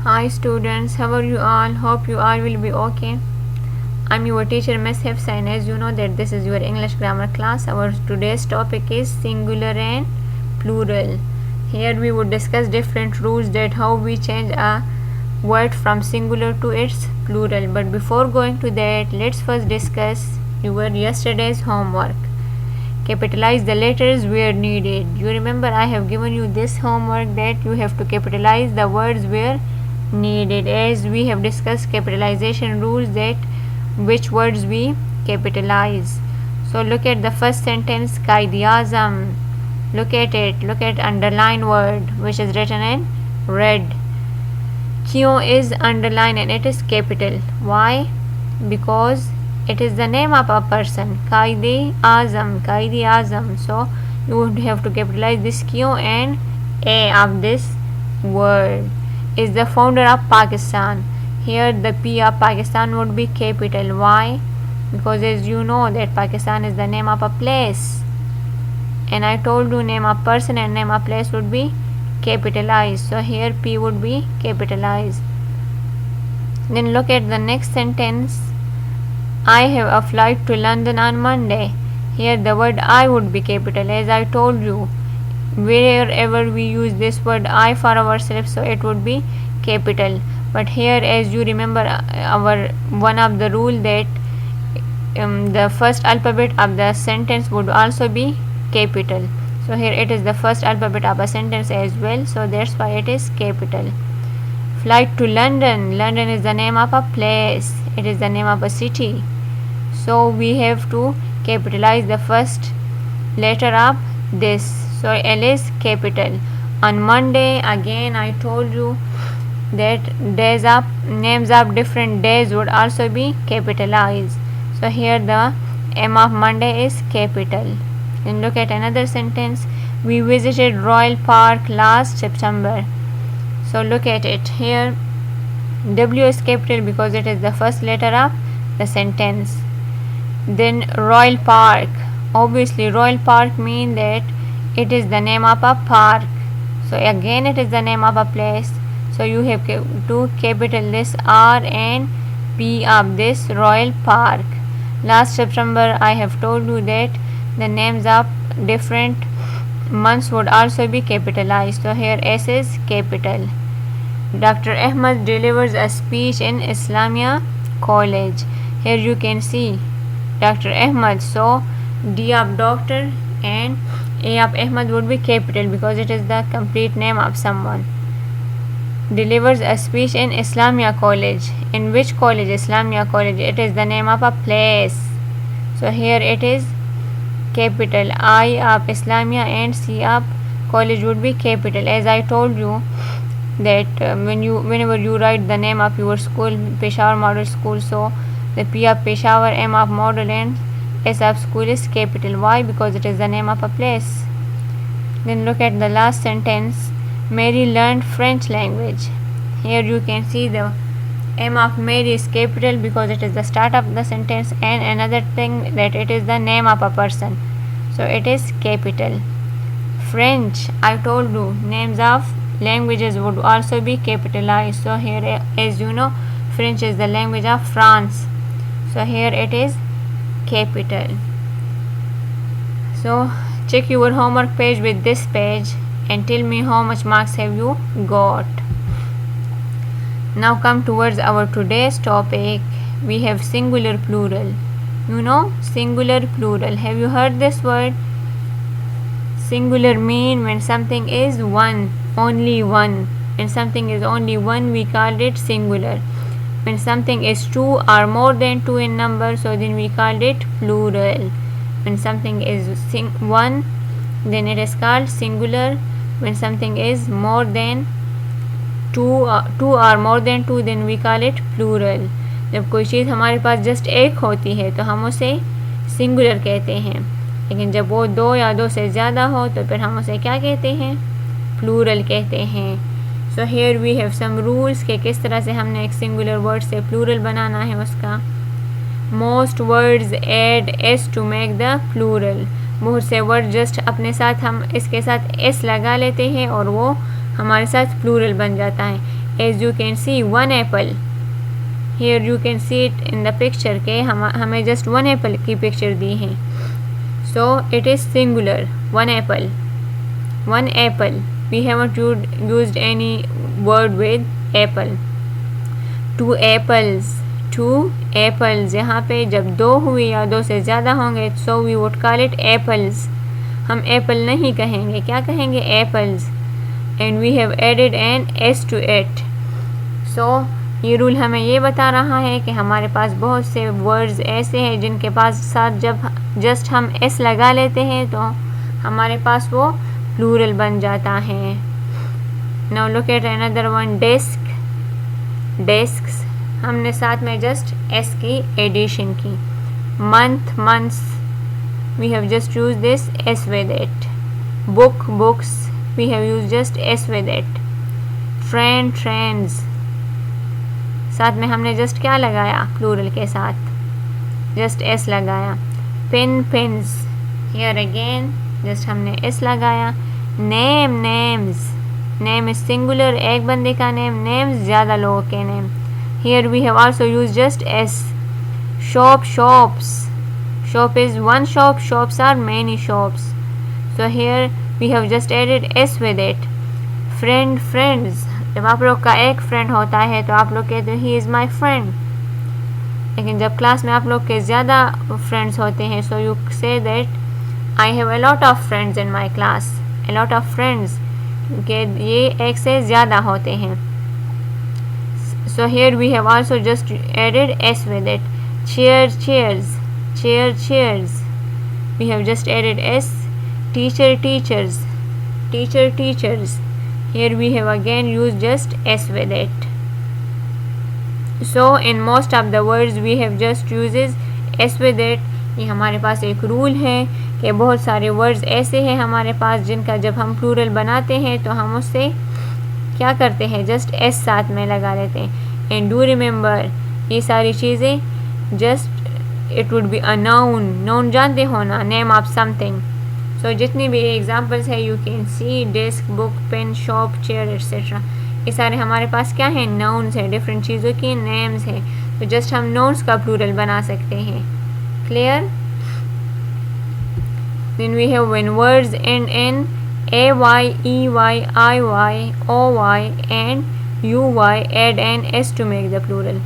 Hi students, how are you all? Hope you all will be okay. I'm your teacher Miss Hifsa, and as you know that this is your English grammar class. Our today's topic is singular and plural. Here we would discuss different rules that how we change a word from singular to its plural. But before going to that, let's first discuss your yesterday's homework. Capitalize the letters where needed. You remember I have given you this homework that you have to capitalize the words where needed, as we have discussed capitalization rules that which words we capitalize. So look at the first sentence, Qaid-e-Azam. Look at it. Look at underline word which is written in red. Q is underlined and it is capital. Why? Because it is the name of a person. Qaid-e-Azam. Qaid-e-Azam. So you would have to capitalize this Q and A of this word. Is the founder of Pakistan. Here the P of Pakistan would be capital. Why? Because as you know that Pakistan is the name of a place, and I told you name of person and name of place would be capitalized. So here P would be capitalized. Then look at the next sentence. I have a flight to London on Monday. Here the word I would be capital, as I told you. Wherever we use this word I for ourselves, so it would be capital. But here, as you remember, our one of the rule that the first alphabet of the sentence would also be capital. So here it is the first alphabet of a sentence as well, so that's why it is capital. Flight to London. London is the name of a place. It is the name of a city. So we have to capitalize the first letter of this. So L is capital. On Monday, again I told you that names of different days would also be capitalized. So here the M of Monday is capital. And look at another sentence. We visited Royal Park last September. So look at it. Here W is capital because it is the first letter of the sentence. Then Royal Park. Obviously Royal Park means that it is the name of a park. So again it is the name of a place. So you have to capital this R and P of this Royal Park. Last September I have told you that the names of different months would also be capitalized. So here S is capital. Dr. Ahmad delivers a speech in Islamia College. Here you can see Dr. Ahmad. So D of doctor and A of Ahmad would be capital because it is the complete name of someone. Delivers a speech in Islamia College. In which college? Islamia College. It is the name of a place. So here it is capital. I of Islamia and C of college would be capital. As I told you that whenever you write the name of your school, Peshawar Model School, so the P of Peshawar, M of model and S of school is capital. Why? Because it is the name of a place. Then look at the last sentence. Mary learned French language. Here you can see the M of Mary is capital because it is the start of the sentence, and another thing that it is the name of a person. So it is capital. French, I told you names of languages would also be capitalized. So here, as you know, French is the language of France. So here it is capital. So check your homework page with this page and tell me how much marks have you got. Now come towards our today's topic. We have singular plural. You know singular plural. Have you heard this word? Singular mean when something is one, only one. When something is only one, we call it singular. When something is two or more than two in number, so then we call it plural. When something is one, then it is called singular. When something is more than two or more than two, then we call it plural. जब कोई चीज़ हमारे पास just एक होती है तो हम उसे singular कहते हैं, लेकिन जब वो दो या दो से ज़्यादा हो तो फिर हम उसे क्या कहते हैं? प्लूरल कहते हैं. So here we have some rules कि किस तरह से हमने एक सिंगुलर वर्ड से प्लूरल बनाना है उसका. Most words add s to make the plural. बहुत से वर्ड जस्ट अपने साथ हम इसके साथ एस लगा लेते हैं और वो हमारे साथ प्लूरल बन जाता है. As you can see, one apple. Here you can see it in the picture के हमें just one apple की picture दी है. So it is singular. One apple. One apple. We haven't used any word with apple. Two apples. Two apples. यहाँ पे जब दो हुई या दो से ज़्यादा होंगे so we would call it apples. हम apple नहीं कहेंगे, क्या कहेंगे? apples. And we have added an s to it. So ये रूल हमें ये बता रहा है कि हमारे पास बहुत से वर्ड्स ऐसे हैं जिनके पास साथ जब जस्ट हम s लगा लेते हैं तो हमारे पास वो प्लूरल बन जाता है. Now look at another one. desk. desks. हमने साथ में जस्ट s की एडिशन की. month. months. We have just used this s with it. book. books. We have used just s with it. friend. friends. साथ में हमने just क्या लगाया? प्लूरल के साथ जस्ट s लगाया. pen. pens. here again just हमने s लगाया. name. names. name is singular, एक बंदे का नेम. names ज़्यादा लोगों के name. here we have also used just s. shop. shops. shop is one shop. shops are many shops. so here we have just added s with it. friend. friends. जब आप लोग का एक friend होता है तो आप लोग कहते हो he is my friend. लेकिन जब क्लास में आप लोग के ज़्यादा फ्रेंड्स होते हैं so you say that I have a lot of friends in my class. a lot of friends क्योंकि ये एक से ज़्यादा होते हैं. so here we have also just added s with it. chair. chairs. chair. chairs. we have just added s. teacher. teachers. teacher. teachers. here we have again used just s with it. so in most of the words we have just uses s with it. ये हमारे पास एक rule है कि बहुत सारे words ऐसे हैं हमारे पास जिनका जब हम प्लूरल बनाते हैं तो हम उससे क्या करते हैं? जस्ट s साथ में लगा लेते हैं. एंड डू रिमेंबर ये सारी चीज़ें just it would be a noun. Noun जानते हो ना? Name of something. सो जितनी भी एग्जांपल्स है you can see desk, book, pen, shop, chair etcetera. ये सारे हमारे पास क्या है? नाउन्स है. डिफरेंट चीज़ों की नेम्स है. तो जस्ट हम नाउन्स का प्लूरल बना सकते हैं. Clear? Then we have when words end in ay, ey, iy, oy and uy add an s to make the plural.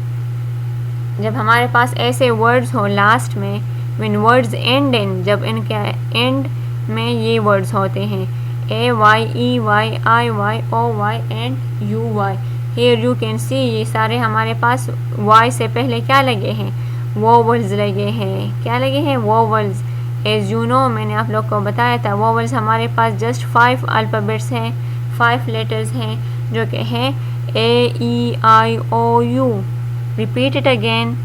जब हमारे पास ऐसे वर्ड्स हो लास्ट में, व्हेन वर्ड्स एंड इन, जब इनके एंड में ये वर्ड्स होते हैं a y, e y, i y, o y and u y. here you can see ये सारे हमारे पास y से पहले क्या लगे हैं? वोवल्स लगे हैं. क्या लगे हैं? वोवल्स. एज यू नो मैंने आप लोग को बताया था वोवल्स हमारे पास जस्ट 5 अल्फ़ाबेट्स हैं, 5 लेटर्स हैं जो कि हैं a e i o u. Repeat it again.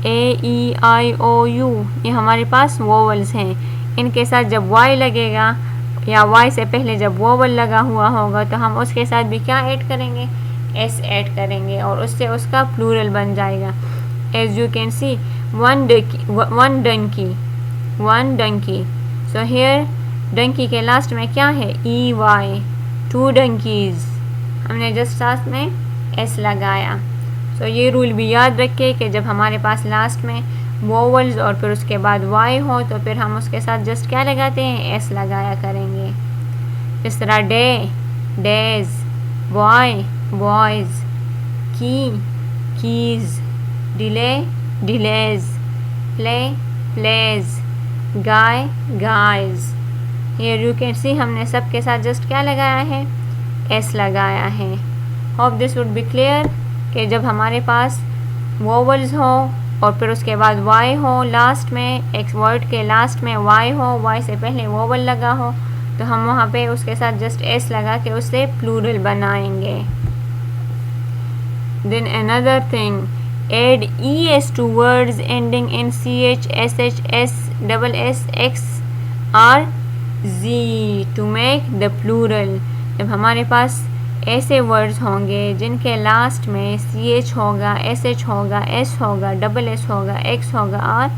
a e i o u. ये हमारे पास वोवल्स हैं. इनके साथ जब y लगेगा या y से पहले जब वोवल लगा हुआ होगा तो हम उसके साथ भी क्या ऐड करेंगे? s ऐड करेंगे और उससे उसका प्लूरल बन जाएगा. As you can see one donkey. One donkey. So here donkey के लास्ट में क्या है? e y. 2 डंकीज. हमने जस्ट साथ में s लगाया. सो ये रूल भी याद रखिए कि जब हमारे पास लास्ट में वोवल्स और फिर उसके बाद y हो तो फिर हम उसके साथ जस्ट क्या लगाते हैं? s लगाया करेंगे. इस तरह day, days, boy, boys, key, keys, delay, delays, play, plays, guy, guys. Here you can see हमने सबके साथ जस्ट क्या लगाया है? s लगाया है. Hope this would be clear कि जब हमारे पास वोवल्स हो और फिर उसके बाद y हो लास्ट में, एक वर्ड के लास्ट में y हो, y से पहले वोवल लगा हो तो हम वहाँ पे उसके साथ जस्ट s लगा के उससे प्लूरल बनाएंगे. Then another thing, add es to words ending in ch, sh, s, double s, x or z to make the plural. जब हमारे पास ऐसे वर्ड्स होंगे जिनके लास्ट में ch होगा, sh होगा, s होगा, डबल s होगा, x होगा और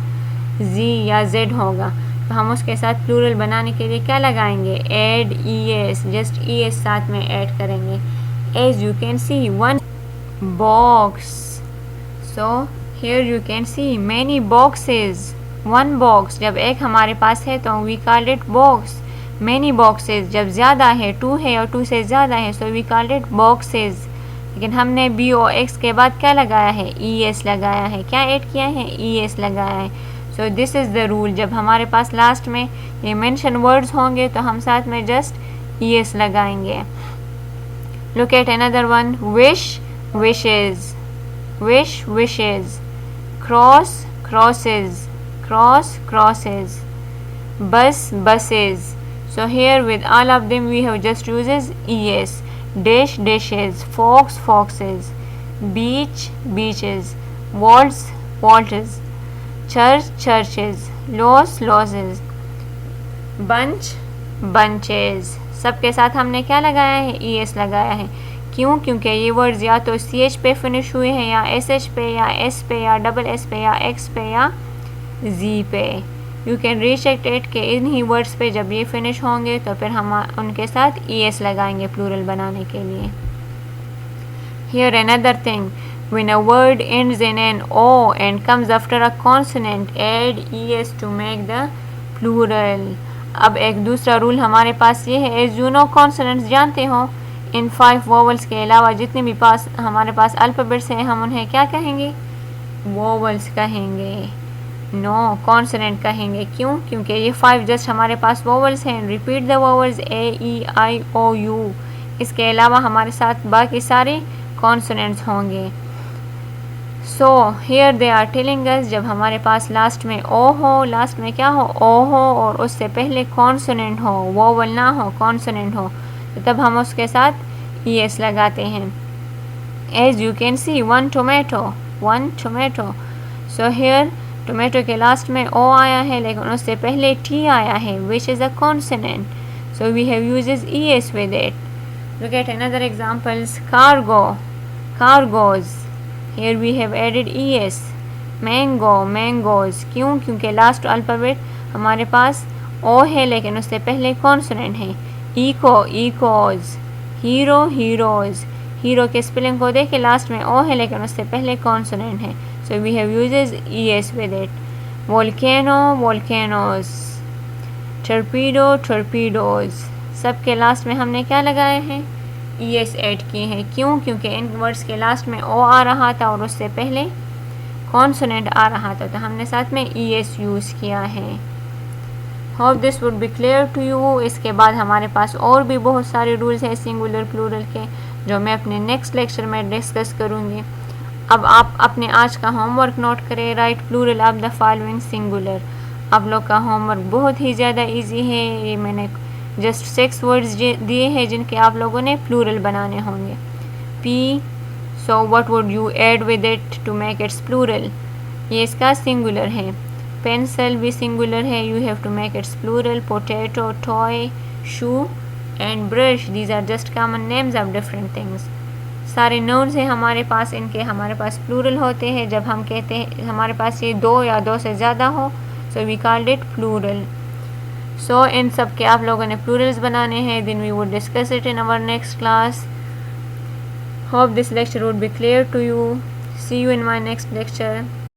z या z होगा तो हम उसके साथ प्लूरल बनाने के लिए क्या लगाएंगे? add es. जस्ट es साथ में ऐड करेंगे. As you can see one box. So here you can see many boxes. One box, जब एक हमारे पास है तो we call it box. Many boxes, जब ज़्यादा है, 2 है और 2 से ज़्यादा है, so we call it boxes. लेकिन हमने box के बाद क्या लगाया है? es लगाया है. क्या ऐड किया है? es लगाया है. So this is the rule. जब हमारे पास लास्ट में ये mention words होंगे तो हम साथ में just es लगाएंगे. Look at another one. Wish, wishes. Wish, wishes. Cross, crosses. Cross, crosses. Bus, buses. So here with all of them we have just uses es. Dish, dishes. Fox, foxes. Beach, beaches. Waltz, waltzes. Church, churches. Loss, losses. Bunch, bunches. सबके साथ हमने क्या लगाया है? es लगाया है. क्यों? क्योंकि ये वर्ड्स या तो ch पे फिनिश हुए हैं, या sh पे, या s पे, या डबल s पे, या x पे, या z पे. यू कैन रीचेक इट के इन्हीं वर्ड्स पे जब ये फिनिश होंगे तो फिर हम उनके साथ es लगाएंगे प्लूरल बनाने के लिए. Here another thing. When a word ends in an o and comes after a consonant, add es to make the plural. अब एक दूसरा रूल हमारे पास ये है, एज यू नो कॉन्सोनेंट्स जानते हो, इन 5 वोवल्स के अलावा जितने भी हमारे पास अल्फ़ाबेट्स हैं हम उन्हें क्या कहेंगे? वोवल्स कहेंगे. नो, कॉन्सोनेंट कहेंगे. क्यों? क्योंकि ये 5 जस्ट हमारे पास वोवल्स हैं. Repeat the vowels A E I O U. इसके अलावा हमारे साथ बाकी सारे कॉन्सोनेंट्स होंगे. So here they are telling us, जब हमारे पास लास्ट में ओ हो, लास्ट में क्या हो? ओ हो, और उससे पहले कॉन्सोनेंट हो, वोवल ना हो, कॉन्सोनेंट हो, तो तब हम उसके साथ es लगाते हैं. As you can see, one tomato, one tomato. So here tomato के लास्ट में ओ आया है लेकिन उससे पहले टी आया है, which is a consonant. So we have uses es with it. Look at another examples. Cargo, cargoes. Here we have added es. Mango, mangoes. क्यों? क्योंकि लास्ट अल्फ़ाबेट हमारे पास ओ है लेकिन उससे पहले कॉन्सोनेंट है. Echo, echoes. Hero, heroes. Hero के spelling को देखें, लास्ट में ओ है लेकिन उससे पहले कॉन्सोनेंट है. So we have uses es with it. Volcano, volcanoes. Torpedo, torpedoes. सब के लास्ट में हमने क्या लगाए हैं? es ऐड किए हैं. क्यों? क्योंकि इन वर्ड्स के लास्ट में ओ आ रहा था और उससे पहले कॉन्सोनेंट आ रहा था, तो हमने साथ में es यूज़ किया है. Hope this would be clear to you. इसके बाद हमारे पास और भी बहुत सारे रूल्स हैं सिंगुलर प्लूरल के, जो मैं अपने नेक्स्ट लेक्चर में डिस्कस करूँगी. अब आप अपने आज का होमवर्क नोट करें. Write plural of the following singular. आप लोग का होमवर्क बहुत ही ज़्यादा ईजी है. ये मैंने जस्ट 6 वर्ड्स दिए हैं जिनके आप लोगों ने प्लूरल बनाने होंगे. पी, so what would you add with it to make its plural? ये इसका सिंगुलर है. पेंसिल भी सिंगुलर है, you have to make its plural. Potato, toy, shoe and brush, these are just common names of different things. सारे nouns हैं हमारे पास, इनके हमारे पास प्लूरल होते हैं जब हम कहते हैं हमारे पास ये 2 या 2 से ज़्यादा हो, so we called it plural. So इन सब के आप लोगों ने प्लूरल्स बनाने हैं. Then we would discuss it in our next class. Hope this lecture would be clear to you. See you in my next lecture.